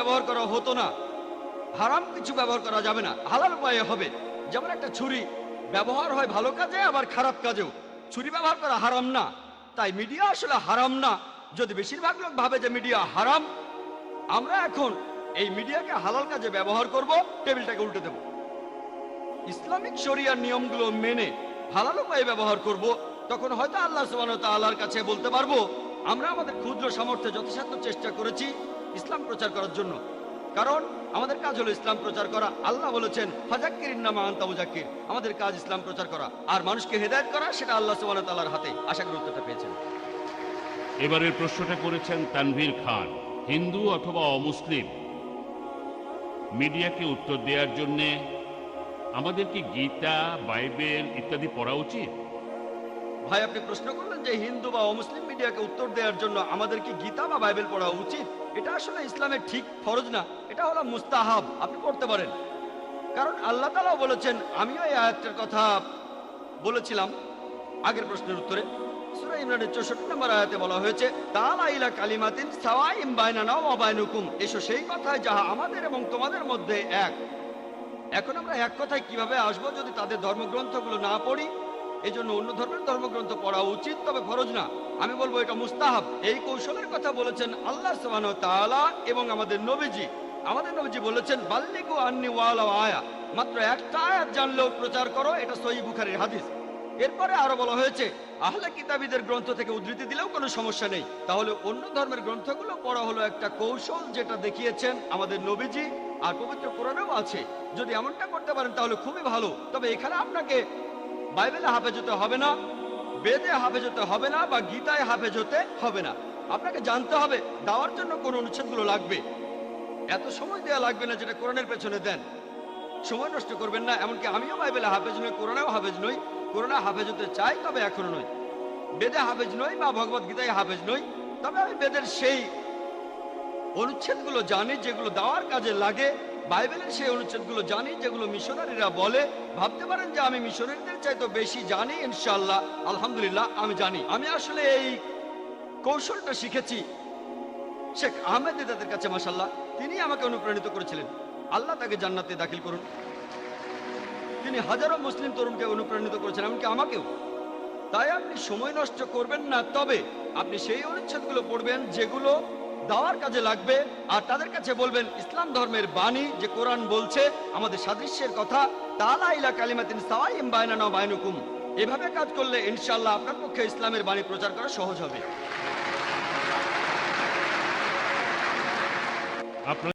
ব্যবহার করা হতো না, হারাম কিছু ব্যবহার করা যাবে না, হালাল উপায়ে হবে। যেমন একটা ছুরি ব্যবহার হয় ভালো কাজে আবার খারাপ কাজেও, ছুরি ব্যবহার করা হারাম না। তাই মিডিয়া আসলে হারাম না। যদি বেশিরভাগ লোক ভাবে যে মিডিয়া হারাম, আমরা এখন এই মিডিয়াকে হালাল কাজে ব্যবহার করব, টেবিলটাকে উল্টে দেব, ইসলামিক শরিয়ার নিয়মগুলো মেনে হালাল উপায়ে ব্যবহার করব। তখন হয়তো আল্লাহ সুবহানাহু ওয়া তাআলার কাছে বলতে পারবো আমরা আমাদের ক্ষুদ্র সামর্থ্যে যথাসাধ্য চেষ্টা করেছি ইসলাম প্রচার করার জন্য। কারণ আমাদের কাজ হলো ইসলাম প্রচার করা। আল্লাহ বলেছেন ফাযাক্কির ইন্নামা আনতা মুযাক্কির, আমাদের কাজ ইসলাম প্রচার করা, আর মানুষকে হেদায়েত করা সেটা আল্লাহ সুবহানাহু ওয়া তাআলার হাতে। আশা করি উত্তরটা পেয়েছেন। এবারের প্রশ্নটা করেছেন তানভীর খান। হিন্দু অথবা অমুসলিম মিডিয়াকে উত্তর দেওয়ার জন্য আমাদের কি গীতা, বাইবেল ইত্যাদি পড়া উচিত? ভাই, আপনি প্রশ্ন করলেন যে হিন্দু বা অমুসলিম মিডিয়াকে উত্তর দেওয়ার জন্য আমাদের কি গীতা বা বাইবেল পড়া উচিত। এটা আসলে ইসলামের ঠিক ফরজ না, এটা হলো মুস্তাহাব, আপনি পড়তে পারেন। কারণ আল্লাহ তাআলা বলেছেন, আমিও এই আয়াতটার কথা বলেছিলাম আগের প্রশ্নের উত্তরে। সূরা ইমরানের 64 নম্বর আয়াতে বলা হয়েছে তাআলা ইলা কালিমাতিন সাওয়াইম বাইনানা ওয়া বাইনুকুম, এসো সেই কথায় যাহা আমাদের এবং তোমাদের মধ্যে এক। এখন আমরা এক কথায় কিভাবে আসবো যদি তাদের ধর্মগ্রন্থগুলো না পড়ি? এই জন্য অন্য ধর্মের ধর্মগ্রন্থ পড়া উচিত, তবে ফরজ না। আমি বলবো এটা মুস্তাহাব। এই কৌশলের কথা বলেছেন আল্লাহ সুবহানাহু ওয়া তাআলা এবং আমাদের নবীজি। আমাদের নবীজি বলেছেন বাল্লিগু আন্নি ওয়ালাউ আয়া, মাত্র একটা আয়াত জানলেও প্রচার করো, এটা সহিহ বুখারীর হাদিস। এরপরে আরো বলা হয়েছে আহলে কিতাবীদের গ্রন্থ থেকে উদ্ধৃতি দিলেও কোনো সমস্যা নেই। তাহলে অন্য ধর্মের গ্রন্থগুলো পড়া হলো একটা কৌশল যেটা দেখিয়েছেন আমাদের নবীজি, আর পবিত্র কোরআনেও আছে। যদি এমনটা করতে পারেন তাহলে খুবই ভালো। তবে এখানে আপনাকে বাইবেলে হাফেজ হতে হবে না, বেদে হাফেজ হতে হবে না, বা গীতায় হাফেজ হতে হবে না। আপনাকে জানতে হবে দাওয়ার জন্য কোন অনুচ্ছেদগুলো লাগবে। এত সময় দেওয়া লাগবে না যেটা কোরআনের পেছনে দেন। সময় নষ্ট করবেন না। এমনকি আমিও বাইবেলে হাফেজ নই, কোরআনেও হাফেজ নই। কোরআনে হাফেজ হতে চাই, তবে এখনো নই। বেদে হাফেজ নই বা ভগবত গীতায় হাফেজ নই, তবে আমি বেদের সেই অনুচ্ছেদগুলো জানি যেগুলো দাওয়ার কাজে লাগে। বাইবেলের সেই অনুচ্ছেদগুলো জানি যেগুলো মিশনারিরা বলে। ভাবতে পারেন যে আমি মিশনারিদের চাইতে বেশি জানি, ইনশাআল্লাহ, আলহামদুলিল্লাহ আমি জানি। আমি আসলে এই কৌশলটা শিখেছি শেখ আহমেদ দিদাদের কাছে, মাশাআল্লাহ। তিনি আমাকে অনুপ্রাণিত করেছিলেন, আল্লাহ তাকে জান্নাতে দাখিল করুন। তিনি হাজারো মুসলিম তরুণকে অনুপ্রাণিত করেছেন, এমনকি আমাকেও। তাই আপনি সময় নষ্ট করবেন না, তবে আপনি সেই অনুচ্ছেদগুলো পড়বেন যেগুলো দাওয়ার কাজে লাগবে, আর তাদের কাছে বলবেন ইসলাম ধর্মের বাণী যে কোরআন বলছে আমাদের সাদৃশ্যের কথা, তাআলা ইলা কালিমাতিন সাওয়াইম বাইনানা ওয়া বাইনুকুম। এভাবে কাজ করলে ইনশাআল্লাহ আপনার পক্ষে ইসলামের বাণী প্রচার করা সহজ হবে। আপনার